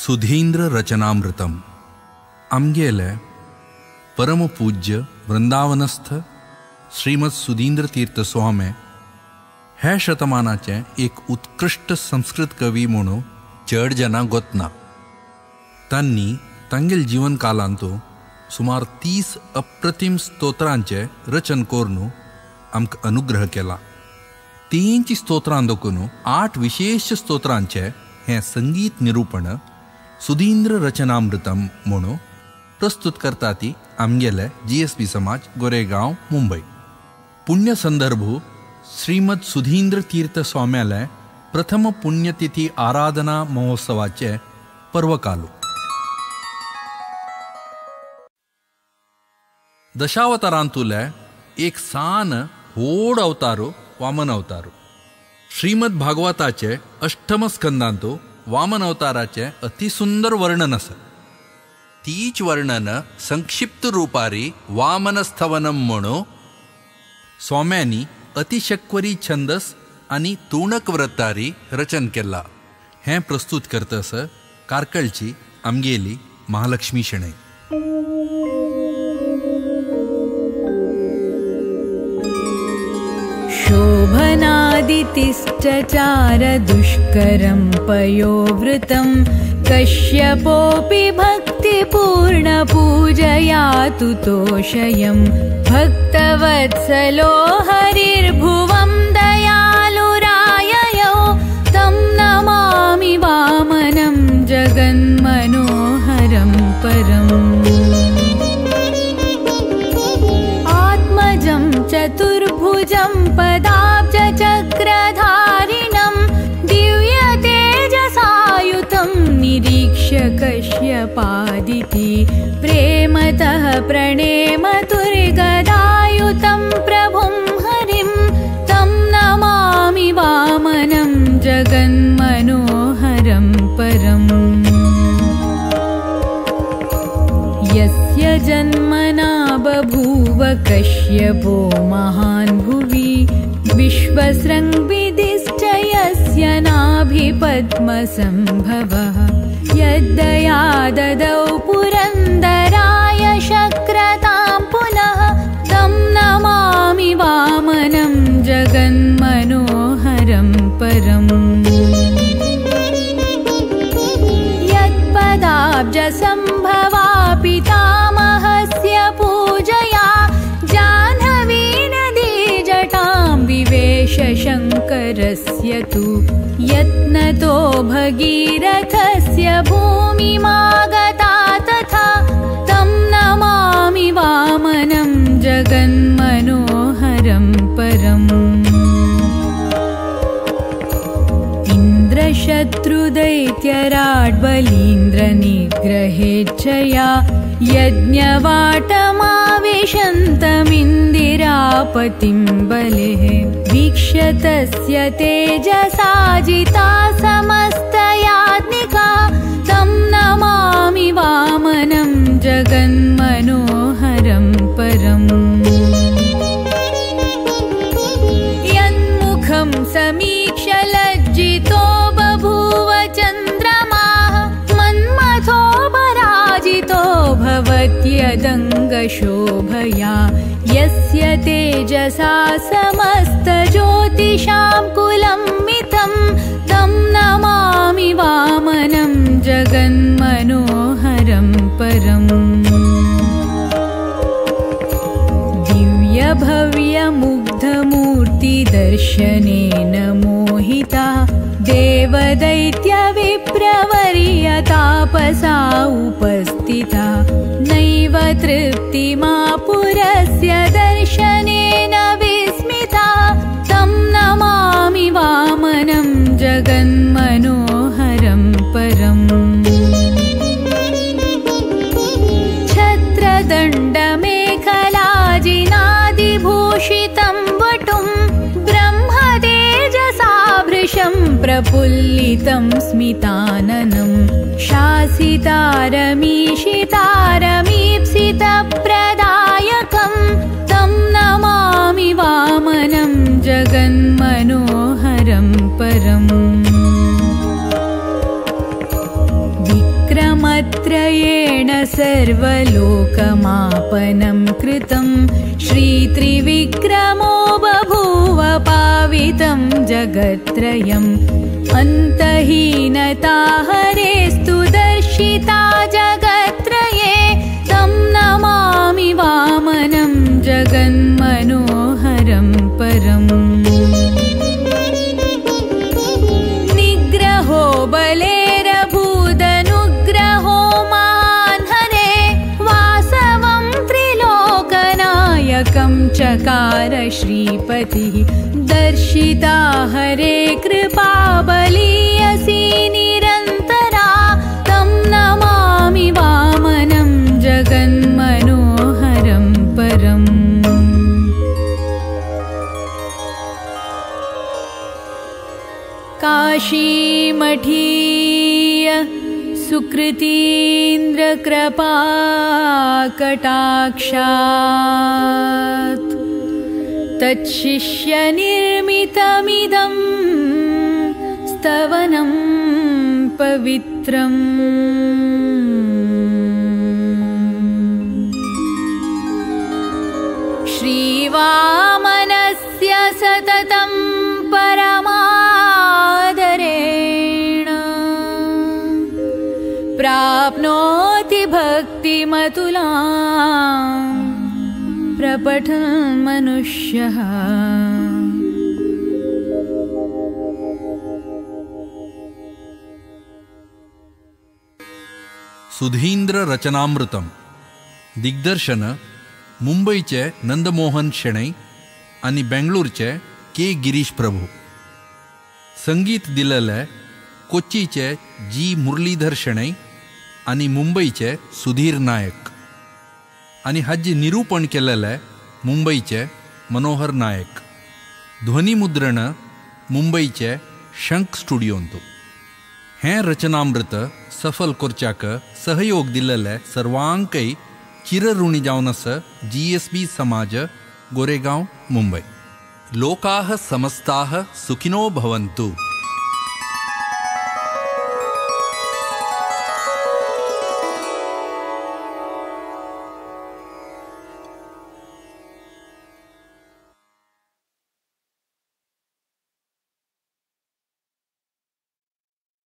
सुधींद्र रचनामृतम आमगेले परमपूज्य वृंदावनस्थ श्रीमद सुधींद्र तीर्थ स्वामी हे शतमानाचे एक उत्कृष्ट संस्कृत कवी म्हणून चड जना गोतना. तांणी तांगेल जीवन कालांतो सुमार 30 अप्रतिम स्तोत्रांचे रचन करून आमकां अनुग्रह केला. तींची स्तोत्रां देखून 8 विशेष स्तोत्रांचे हे संगीत निरूपण सुधींद्र रचनामृतम म्हणून प्रस्तुत करता ती आमगेले GSP समाज गोरेगांव मुंबई. पुण्य संदर्भ श्रीमद सुधींद्र तीर्थ स्वाम्याले प्रथम पुण्यतिथी आराधना महोत्सवाचे पर्वकालू. दशावतारांतुले एक सान व्हड अवतारो वामन अवतारो. श्रीमद भागवताचे 8म स्कंदांतो वामन अवताराचे अतिसुंदर वर्णन आसा. तीच वर्णन संक्षिप्त रूपारी वामनस्थवनम म्हणून स्वाम्यांनी अतिशक्वरी छंदस आणि तुणक व्रतारी रचन केला. हें प्रस्तुत करतस कारकळची आमगेली महालक्ष्मी शेणै. शोभनादितिश्चचार दुष्करं पयोवृतं कश्यपोऽपि भक्तिपूर्णपूजयातु तोषयं भक्तवत्सलो हरिर्भुवं दयालुराययो तं नमामि वामनं जगन्मनोहरं परम्. आत्मजं चतुर्भुजं पदाब्जचक्रधारिणं दिव्यतेजसायुतं निरीक्ष्य कश्यपादिति प्रेमतः प्रणेमतुर्गदायुतं प्रभुं हरिं तं नमामि वामनं जगन्मनोहरं परम्. यस्य जन्मना बभूव कश्यपो महान् भुवि विश्वसृङ्विदिश्च यस्य नाभिपद्मसम्भवः यद्दया ददौ पुरन्दराय शक्रतां पुनः तं नमामि वामनं जगन्मनोहरं परम्. यत्पदाब्जसम्भवा पितामहस्य पूजया जाह्नवी नदी जटां विवेश शङ्करस्य तु यत्नतो भगीरथस्य भूमिमागता तथा तं नमामि वामनं जगन्मनोहरं परम्. इन्द्रशत्रुदैत्यराड्बलीन्द्रनिग्रहेच्छया यज्ञवाटमाविशन्तमिन्दिरापतिं बलेः वीक्ष्य तस्य तेजसा जिता समस्तयाज्ञिका तं नमामि वामनं जगन्मनोहरं परम्. यन्मुखं समीक्ष्य लज्जितो बभूव चन्द्रमाः मन्मथो पराजितो भवत्यदङ्गशोभया यस्य तेजसा समस्तज्योतिषां कुलं मितं तं नमामि वामनं जगन्मनोहरं परम्. दिव्यभव्यमुग्धमूर्तिदर्शनेन मोहिता देवदैत्यविप्रवर्यतापसा उपस्थिता नैव तृप्तिमापुरस्य दर्शनेन विस्मिता तं नमामि वामनं जगन्मनोहरं परम्. छत्रदण्डमेखलाजिनादिभूषितं वटुं ब्रह्मतेजसा भृशं प्रफुल्लितं स्मिताननं शासितारमीशितारमीप्सितप्रदायकं तं नमामि वामनं जगन्मनोहरं परम्. दत्तात्रेयेण सर्वलोकमापनं कृतं श्रीत्रिविक्रमो बभूव पावितं जगत्त्रयम् अन्तहीनता हरेस्तु दर्शिता जगत्त्रये तं नमामि वामनं जगन्मनोहरं परम् निग्रहो बलेरभूदनुग्रहो मान्हरे वासवं त्रिलोकनायकं चकार श्रीपतिः दर्शिता हरे कृपा बलीयसी निरन्तरा तं नमामि वामनं जगन्मनोहरं परम् काशीमठीय सुकृतीन्द्रकृपाकटाक्षात् तच्छिष्यनिर्मितमिदं स्तवनं पवित्रम् श्रीवामनस्य सततं परमादरेण प्राप्नोति भक्तिमतुलां प्रपठन् मनुष्यः सुधींद्र रचनामृतम दिग्दर्शन मुंबईचे नंदमोहन शेणै आणि बेंगळूरचे के गिरीश प्रभू. संगीत दिलेले कोच्चीचे जी मुरलीधर शेणै आणि मुंबईचे सुधीर नायक आणि हाजी निरूपण केलेले मुंबईचे मनोहर नायक. ध्वनिमुद्रण मुंबईचे शंख स्टुडियोंतू. हें रचनामृत सफल करच्याक सहयोग दिलेले सर्वांकय चिरऋणी जावन आसा GSB समाज गोरेगांव मुंबई. लोकाः समस्ताः सुखिनो भवन्तु.